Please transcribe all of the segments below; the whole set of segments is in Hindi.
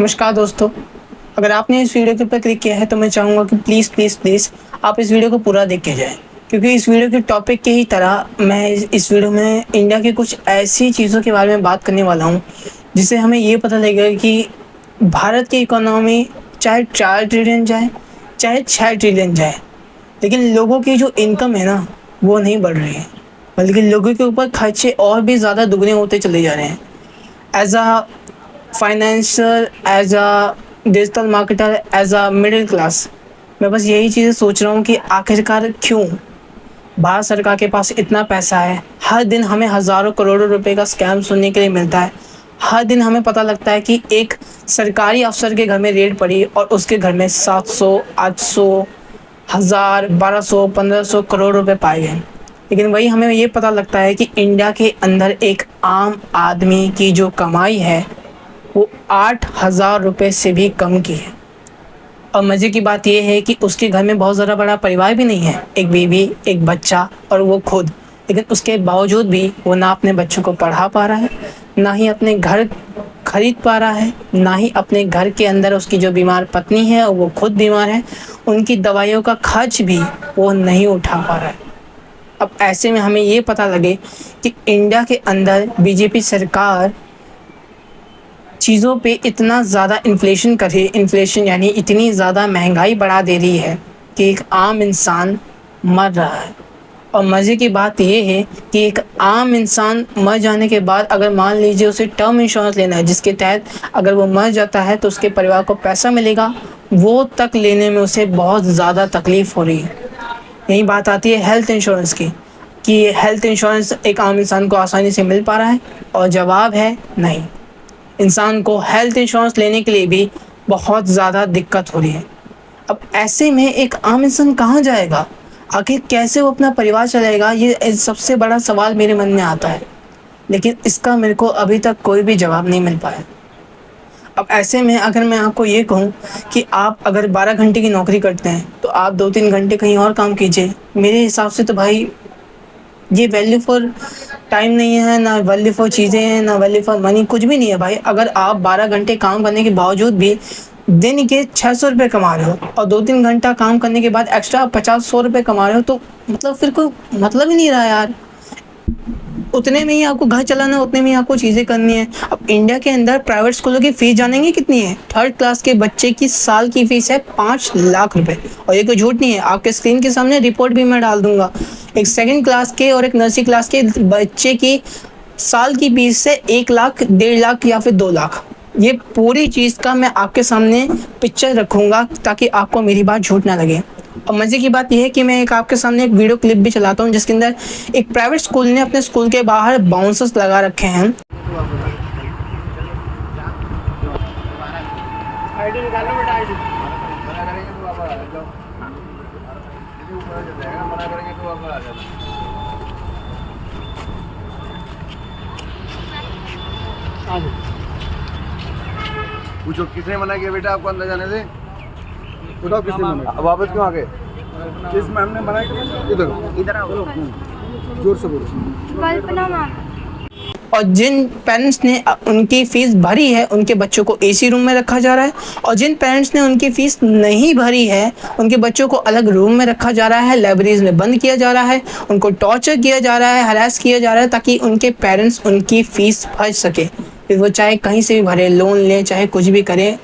नमस्कार दोस्तों। अगर आपने इस वीडियो के ऊपर क्लिक किया है तो मैं चाहूँगा कि प्लीज़ प्लीज़ प्लीज़ आप इस वीडियो को पूरा देख के जाएं, क्योंकि इस वीडियो के टॉपिक की ही तरह मैं इस वीडियो में इंडिया की कुछ ऐसी चीज़ों के बारे में बात करने वाला हूँ जिससे हमें ये पता लगेगा कि भारत की इकोनॉमी चाहे 4 ट्रिलियन जाए चाहे 6 ट्रिलियन जाए, लेकिन लोगों की जो इनकम है ना वो नहीं बढ़ रही है, बल्कि लोगों के ऊपर खर्चे और भी ज़्यादा दुगने होते चले जा रहे हैं। As a financial, as a digital marketer, as a middle class, मैं बस यही चीज़ें सोच रहा हूँ कि आखिरकार क्यों भारत सरकार के पास इतना पैसा है। हर दिन हमें हज़ारों करोड़ों रुपए का स्कैम सुनने के लिए मिलता है। हर दिन हमें पता लगता है कि एक सरकारी अफसर के घर में रेड पड़ी और उसके घर में 700, 800, 1000, 1200, 1500 करोड़ रुपए पाए गए। लेकिन वही हमें ये पता लगता है कि इंडिया के अंदर एक आम आदमी की जो कमाई है वो 8,000 रुपये से भी कम की है। और मज़े की बात यह है कि उसके घर में बहुत ज़्यादा बड़ा परिवार भी नहीं है, एक बीवी, एक बच्चा और वो खुद। लेकिन उसके बावजूद भी वो ना अपने बच्चों को पढ़ा पा रहा है, ना ही अपने घर खरीद पा रहा है, ना ही अपने घर के अंदर उसकी जो बीमार पत्नी है और वो खुद बीमार है, उनकी दवाइयों का खर्च भी वो नहीं उठा पा रहा है। अब ऐसे में हमें ये पता लगे कि इंडिया के अंदर बीजेपी सरकार चीज़ों पे इतना ज़्यादा इन्फ्लेशन यानी इतनी ज़्यादा महंगाई बढ़ा दे रही है कि एक आम इंसान मर रहा है। और मज़े की बात ये है कि एक आम इंसान मर जाने के बाद अगर मान लीजिए उसे टर्म इंश्योरेंस लेना है, जिसके तहत अगर वो मर जाता है तो उसके परिवार को पैसा मिलेगा, वो तक लेने में उसे बहुत ज़्यादा तकलीफ़ हो रही है। यही बात आती है हेल्थ इंश्योरेंस की, कि हेल्थ इंश्योरेंस एक आम इंसान को आसानी से मिल पा रहा है, और जवाब है नहीं। इंसान को हेल्थ इंश्योरेंस लेने के लिए भी बहुत ज़्यादा दिक्कत हो रही है। अब ऐसे में एक आम इंसान कहाँ जाएगा, आखिर कैसे वो अपना परिवार चलाएगा, ये सबसे बड़ा सवाल मेरे मन में आता है। लेकिन इसका मेरे को अभी तक कोई भी जवाब नहीं मिल पाया। अब ऐसे में अगर मैं आपको ये कहूँ कि आप अगर 12 घंटे की नौकरी करते हैं तो आप 2-3 घंटे कहीं और काम कीजिए, मेरे हिसाब से तो भाई ये वैल्यू फॉर टाइम नहीं है, ना वैल्यू फॉर चीज़ें हैं, ना वैल्यू फॉर मनी, कुछ भी नहीं है भाई। अगर आप 12 घंटे काम करने के बावजूद भी दिन के 600 रुपये कमा रहे हो और 2-3 घंटा काम करने के बाद एक्स्ट्रा 50-100 रुपये कमा रहे हो, तो मतलब फिर कोई मतलब ही नहीं रहा यार। उतने में ही आपको घर चलाना है, उतने में ही आपको चीज़ें करनी है। अब इंडिया के अंदर प्राइवेट स्कूलों की फ़ीस जानेंगे कितनी है? 3rd क्लास के बच्चे की साल की फ़ीस है 5 लाख रुपए। और ये कोई झूठ नहीं है, आपके स्क्रीन के सामने रिपोर्ट भी मैं डाल दूंगा। एक 2nd क्लास के और एक नर्सरी क्लास के बच्चे की साल की फीस है 1 लाख, 1.5 लाख या फिर 2 लाख। ये पूरी चीज़ का मैं आपके सामने पिक्चर रखूँगा ताकि आपको मेरी बात झूठ ना लगे। और मज़े की बात यह है कि मैं एक आपके सामने एक वीडियो क्लिप भी चलाता हूँ जिसके अंदर एक प्राइवेट स्कूल ने अपने स्कूल के बाहर बाउंसर्स लगा रखे हैं। आईडी निकालो बेटा, आईडी मना करेंगे तो वापस आ जाओ, यदि ऊपर चल जाएगा, मना करेंगे तो वापस आ जाओ। पूछो किसने मना किया बेटा आपको अंदर जाने से? बताओ किसने मना किया? वापस क्यों आ गए? किस मैम ने मना किया? इधर इधर आओ, जोर से बोलो। कल्पना मैम। और जिन पेरेंट्स ने उनकी फ़ीस भरी है उनके बच्चों को एसी रूम में रखा जा रहा है, और जिन पेरेंट्स ने उनकी फ़ीस नहीं भरी है उनके बच्चों को अलग रूम में रखा जा रहा है, लाइब्रेरीज में बंद किया जा रहा है, उनको टॉर्चर किया जा रहा है, हरास किया जा रहा है, ताकि उनके पेरेंट्स उनकी फ़ीस भर सके। फिर वो चाहे कहीं से भी भरे, लोन ले, चाहे कुछ भी करे,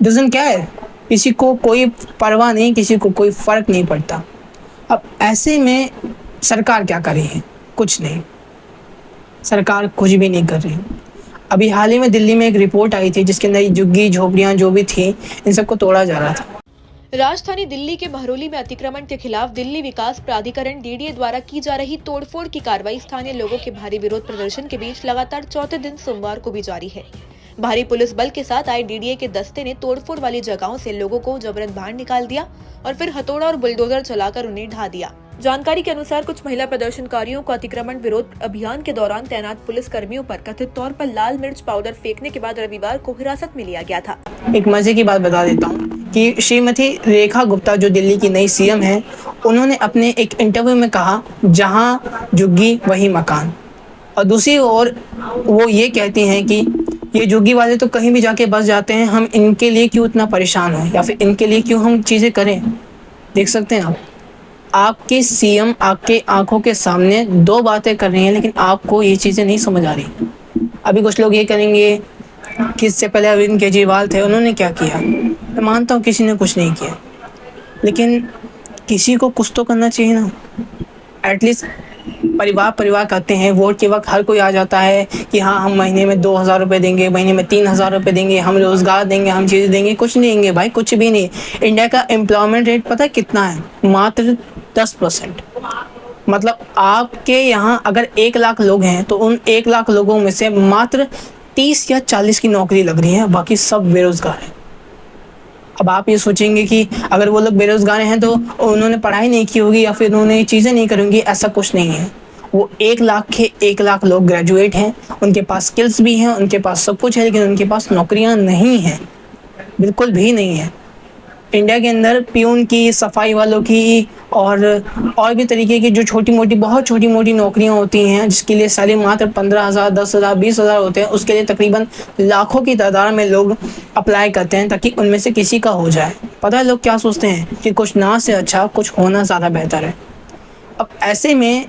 डजंट केयर, किसी को कोई परवाह नहीं, किसी को कोई फ़र्क नहीं पड़ता। अब ऐसे में सरकार क्या कर रही है? कुछ नहीं, सरकार कुछ भी नहीं कर रही। अभी हाल ही में दिल्ली में एक रिपोर्ट आई थी जिसके अंदर झुग्गी झोपड़ियाँ जो भी थी इन सबको तोड़ा जा रहा था। राजधानी दिल्ली के महरौली में अतिक्रमण के खिलाफ दिल्ली विकास प्राधिकरण डीडीए द्वारा की जा रही तोड़फोड़ की कार्रवाई स्थानीय लोगों के भारी विरोध प्रदर्शन के बीच लगातार चौथे दिन सोमवार को भी जारी है। भारी पुलिस बल के साथ आए डीडीए के दस्ते ने तोड़फोड़ वाली जगहों से लोगों को जबरन बाहर निकाल दिया और फिर हथौड़ा और बुलडोजर चलाकर उन्हें ढा दिया। जानकारी के अनुसार कुछ महिला प्रदर्शनकारियों को अतिक्रमण विरोध अभियान के दौरान तैनात पुलिस कर्मियों पर कथित तौर पर लाल मिर्च पाउडर फेंकने के बाद रविवार को हिरासत में लिया गया था। एक मजे की बात बता देता हूँ कि श्रीमती रेखा गुप्ता जो दिल्ली की नई सीएम है, उन्होंने अपने एक इंटरव्यू में कहा जहाँ झुग्गी वही मकान, और दूसरी ओर वो ये कहती हैं कि ये जोगी वाले तो कहीं भी जाके बस जाते हैं, हम इनके लिए क्यों इतना परेशान हैं या फिर इनके लिए क्यों हम चीज़ें करें। देख सकते हैं आप, आपके सीएम आपके आंखों के सामने दो बातें कर रही हैं, लेकिन आपको ये चीज़ें नहीं समझ आ रही। अभी कुछ लोग ये करेंगे कि इससे पहले अरविंद केजरीवाल थे, उन्होंने क्या किया। मैं मानता हूँ किसी ने कुछ नहीं किया, लेकिन किसी को कुछ तो करना चाहिए ना। एटलीस्ट परिवार कहते हैं, वोट के वक्त हर कोई आ जाता है कि हाँ हम महीने में 2,000 रुपये देंगे, महीने में 3,000 रुपये देंगे, हम रोज़गार देंगे, हम चीज़ें देंगे। कुछ नहीं देंगे भाई, कुछ भी नहीं। इंडिया का एम्प्लॉयमेंट रेट पता है कितना है? मात्र 10%। मतलब आपके यहाँ अगर 1 लाख लोग हैं तो उन 1 लाख लोगों में से मात्र 30 या 40 की नौकरी लग रही है, बाकी सब बेरोजगार हैं। अब आप ये सोचेंगे कि अगर वो लोग बेरोजगार हैं तो उन्होंने पढ़ाई नहीं की होगी या फिर उन्होंने चीज़ें नहीं करेंगी। ऐसा कुछ नहीं है। वो 1 लाख के 1 लाख लोग ग्रेजुएट हैं, उनके पास स्किल्स भी हैं, उनके पास सब कुछ है, लेकिन उनके पास नौकरियां नहीं हैं, बिल्कुल भी नहीं है। इंडिया के अंदर पियून की, सफाई वालों की और भी तरीके की जो छोटी मोटी, बहुत छोटी मोटी नौकरियां होती हैं, जिसके लिए सैलरी मात्र 15,000, 10,000, 20,000 होते हैं, उसके लिए तकरीबन लाखों की तादाद में लोग अप्लाई करते हैं ताकि उनमें से किसी का हो जाए। पता है लोग क्या सोचते हैं कि कुछ ना से अच्छा कुछ होना ज़्यादा बेहतर है। अब ऐसे में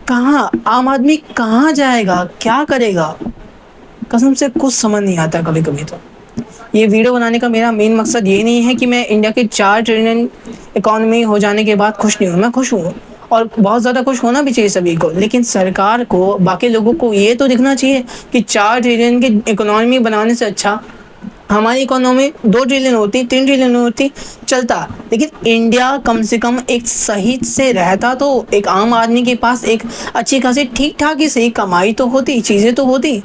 कहाँ आम आदमी कहाँ जाएगा, क्या करेगा? कसम से कुछ समझ नहीं आता कभी कभी। तो ये वीडियो बनाने का मेरा मेन मकसद ये नहीं है कि मैं इंडिया के 4 ट्रिलियन इकोनॉमी हो जाने के बाद खुश नहीं हूँ। मैं खुश हूँ और बहुत ज़्यादा खुश होना भी चाहिए सभी को, लेकिन सरकार को, बाकी लोगों को ये तो दिखना चाहिए कि 4 ट्रिलियन की इकोनॉमी बनाने से अच्छा हमारी इकोनॉमी 2 ट्रिलियन होती, 3 ट्रिलियन होती, चलता। लेकिन इंडिया कम से कम एक सही से रहता, तो एक आम आदमी के पास एक अच्छी खासी ठीक ठाक ही सही कमाई तो होती, चीज़ें तो होती,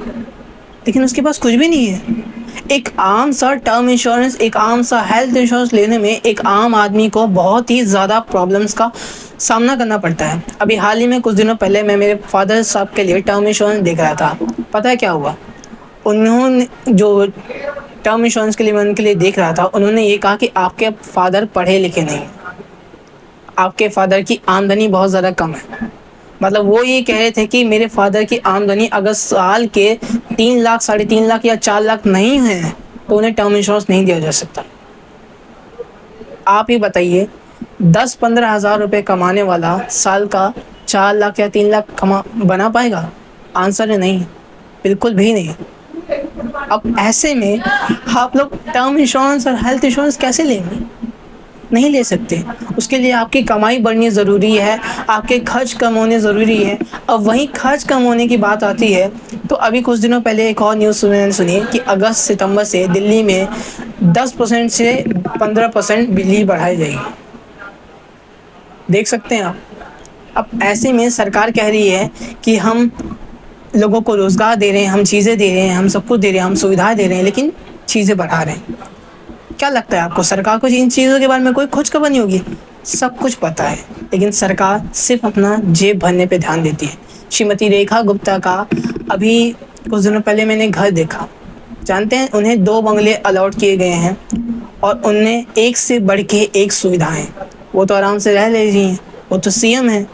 लेकिन उसके पास कुछ भी नहीं है। एक आम सा टर्म इंश्योरेंस, एक आम सा हेल्थ इंश्योरेंस लेने में एक आम आदमी को बहुत ही ज़्यादा प्रॉब्लम्स का सामना करना पड़ता है। अभी हाल ही में कुछ दिनों पहले मैं मेरे फादर साहब के लिए टर्म इंश्योरेंस देख रहा था। पता है क्या हुआ? उन्होंने जो टर्म इंश्योरेंस के लिए मैं उनके लिए देख रहा था, उन्होंने ये कहा कि आपके फादर पढ़े लिखे नहीं, आपके फादर की आमदनी बहुत ज़्यादा कम है। मतलब वो ये कह रहे थे कि मेरे फादर की आमदनी अगर साल के 3 लाख, 3.5 लाख या 4 लाख नहीं है तो उन्हें टर्म इंश्योरेंस नहीं दिया जा सकता। आप ही बताइए, 10-15 हज़ार रुपये कमाने वाला साल का 4 लाख या 3 लाख बना पाएगा? आंसर है नहीं, बिल्कुल भी नहीं। अब ऐसे में आप लोग टर्म इंश्योरेंस और हेल्थ इंश्योरेंस कैसे लेंगे? नहीं ले सकते। उसके लिए आपकी कमाई बढ़नी ज़रूरी है, आपके खर्च कम होने ज़रूरी है। अब वहीं खर्च कम होने की बात आती है तो अभी कुछ दिनों पहले एक और न्यूज़ मैंने सुनी कि अगस्त सितंबर से दिल्ली में 10% से 15% बिजली बढ़ाई जाएगी। देख सकते हैं आप। अब ऐसे में सरकार कह रही है कि हम लोगों को रोज़गार दे रहे हैं, हम चीज़ें दे रहे हैं, हम सब कुछ दे रहे हैं, हम सुविधाएं दे रहे हैं, लेकिन चीज़ें बढ़ा रहे हैं। क्या लगता है आपको, सरकार को इन चीज़ों के बारे में कोई खोज खबर नहीं होगी? सब कुछ पता है, लेकिन सरकार सिर्फ अपना जेब भरने पे ध्यान देती है। श्रीमती रेखा गुप्ता का अभी कुछ दिनों पहले मैंने घर देखा। जानते हैं, उन्हें 2 बंगले अलॉट किए गए हैं और उनमें एक से बढ़ के एक सुविधाएं। वो तो आराम से रह ले रही हैं, वो तो सीएम हैं,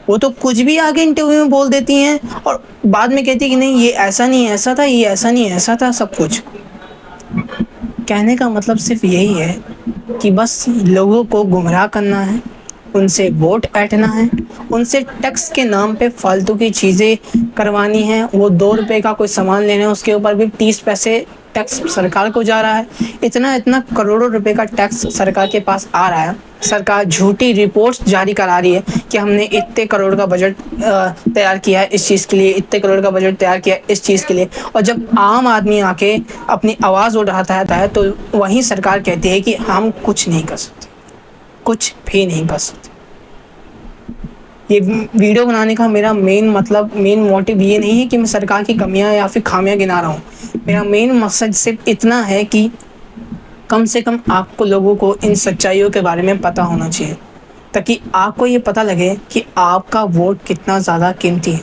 वो तो कुछ भी आगे इंटरव्यू में बोल देती हैं और बाद में कहती है कि नहीं ये ऐसा नहीं ऐसा था, ये ऐसा नहीं ऐसा था। सब कुछ कहने का मतलब सिर्फ यही है कि बस लोगों को गुमराह करना है, उनसे वोट ऐंठना है, उनसे टैक्स के नाम पे फालतू की चीज़ें करवानी है। वो 2 रुपये का कोई सामान लेना है, उसके ऊपर भी 30 पैसे टैक्स सरकार को जा रहा है। इतना करोड़ों रुपए का टैक्स सरकार के पास आ रहा है। सरकार झूठी रिपोर्ट्स जारी करा रही है कि हमने इतने करोड़ का बजट तैयार किया है इस चीज़ के लिए, इतने करोड़ का बजट तैयार किया है इस चीज़ के लिए। और जब आम आदमी आके अपनी आवाज़ उठाता है तो वहीं सरकार कहती है कि हम कुछ नहीं कर सकते, कुछ भी नहीं कर सकते। ये वीडियो बनाने का मेरा मेन मोटिव ये नहीं है कि मैं सरकार की कमियां या फिर खामियां गिना रहा हूँ। मेरा मेन मकसद सिर्फ इतना है कि कम से कम आपको लोगों को इन सच्चाइयों के बारे में पता होना चाहिए, ताकि आपको ये पता लगे कि आपका वोट कितना ज़्यादा कीमती है,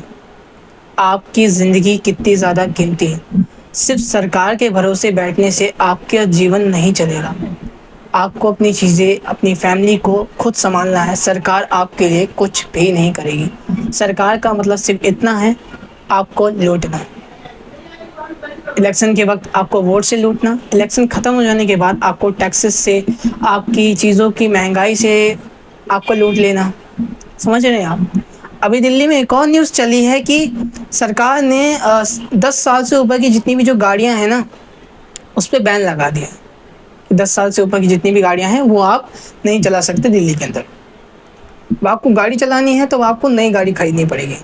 आपकी ज़िंदगी कितनी ज़्यादा कीमती है। सिर्फ सरकार के भरोसे बैठने से आपका जीवन नहीं चलेगा। आपको अपनी चीज़ें, अपनी फैमिली को खुद संभालना है। सरकार आपके लिए कुछ भी नहीं करेगी। सरकार का मतलब सिर्फ इतना है, आपको लूटना है। इलेक्शन के वक्त आपको वोट से लूटना, इलेक्शन ख़त्म हो जाने के बाद आपको टैक्सेस से, आपकी चीज़ों की महंगाई से आपको लूट लेना। समझ रहे हैं आप? अभी दिल्ली में एक और न्यूज़ चली है कि सरकार ने 10 साल से ऊपर की जितनी भी जो गाड़ियां हैं ना, उस पर बैन लगा दिया है कि 10 साल से ऊपर की जितनी भी गाड़ियां हैं वो आप नहीं चला सकते दिल्ली के अंदर। अब आपको गाड़ी चलानी है तो आपको नई गाड़ी खरीदनी पड़ेगी।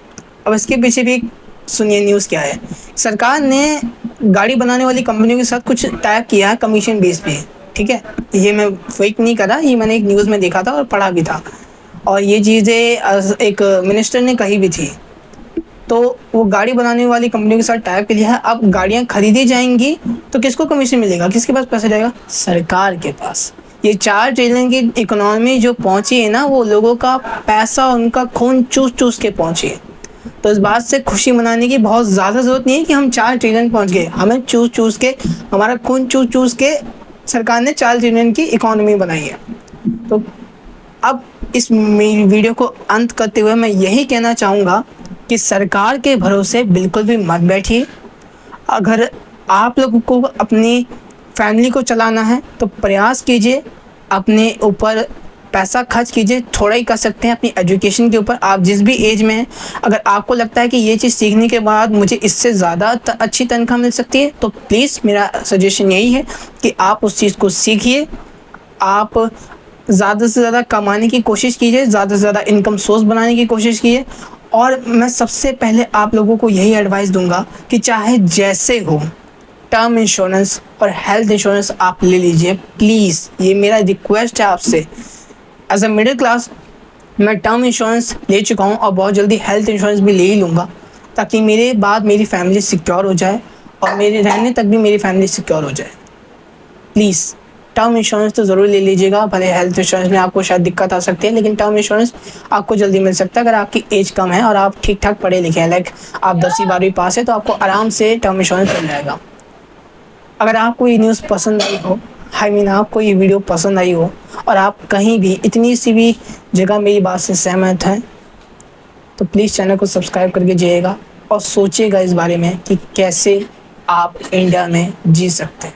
अब इसके पीछे भी सुनिए न्यूज़ क्या है। सरकार ने गाड़ी बनाने वाली कंपनियों के साथ कुछ टाइप किया है कमीशन बेस पे, ठीक है। ये मैं फेक नहीं कर रहा, ये मैंने एक न्यूज़ में देखा था और पढ़ा भी था, और ये चीज़ें एक मिनिस्टर ने कही भी थी। तो वो गाड़ी बनाने वाली कंपनियों के साथ टाइप के लिया है। अब गाड़ियाँ खरीदी जाएंगी तो किसको कमीशन मिलेगा, किसके पास पैसा जाएगा? सरकार के पास। ये 4 ट्रिलियन की इकोनॉमी जो पहुंची है ना, वो लोगों का पैसा, उनका खून चूस चूस के पहुंची है। तो इस बात से खुशी मनाने की बहुत ज़्यादा ज़रूरत नहीं है कि हम 4 ट्रिलियन पहुंच गए। हमें चूस चूस के, हमारा खून चूस चूस के सरकार ने 4 ट्रिलियन की इकोनॉमी बनाई है। तो अब इस वीडियो को अंत करते हुए मैं यही कहना चाहूँगा कि सरकार के भरोसे बिल्कुल भी मत बैठिए। अगर आप लोगों को अपनी फैमिली को चलाना है तो प्रयास कीजिए, अपने ऊपर पैसा खर्च कीजिए, थोड़ा ही कर सकते हैं अपनी एजुकेशन के ऊपर। आप जिस भी एज में हैं, अगर आपको लगता है कि ये चीज़ सीखने के बाद मुझे इससे ज़्यादा अच्छी तनख्वाह मिल सकती है, तो प्लीज़ मेरा सजेशन यही है कि आप उस चीज़ को सीखिए। आप ज़्यादा से ज़्यादा कमाने की कोशिश कीजिए, ज़्यादा से ज़्यादा इनकम सोर्स बनाने की कोशिश कीजिए। और मैं सबसे पहले आप लोगों को यही एडवाइस दूंगा कि चाहे जैसे हो, टर्म इंश्योरेंस और हेल्थ इंश्योरेंस आप ले लीजिए प्लीज़। ये मेरा रिक्वेस्ट है आपसे। एज अ मिडिल क्लास मैं टर्म इंश्योरेंस ले चुका हूँ और बहुत जल्दी हेल्थ इंश्योरेंस भी ले ही लूँगा, ताकि मेरे बाद मेरी फैमिली सिक्योर हो जाए और मेरे रहने तक भी मेरी फैमिली सिक्योर हो जाए। प्लीज़ टर्म इंश्योरेंस तो ज़रूर ले लीजिएगा। भले हेल्थ इंश्योरेंस में आपको शायद दिक्कत आ सकती है, लेकिन टर्म इंश्योरेंस आपको जल्दी मिल सकता है अगर आपकी एज कम है और आप ठीक ठाक पढ़े लिखे हैं। लाइक आप 10वीं 12वीं पास है तो आपको आराम से टर्म इंश्योरेंस मिल जाएगा। अगर आपको ये न्यूज़ पसंद आई हो, आपको ये वीडियो पसंद आई हो और आप कहीं भी इतनी सी भी जगह मेरी बात से सहमत हैं, तो प्लीज़ चैनल को सब्सक्राइब करके जाइएगा और सोचिएगा इस बारे में कि कैसे आप इंडिया में जी सकते हैं।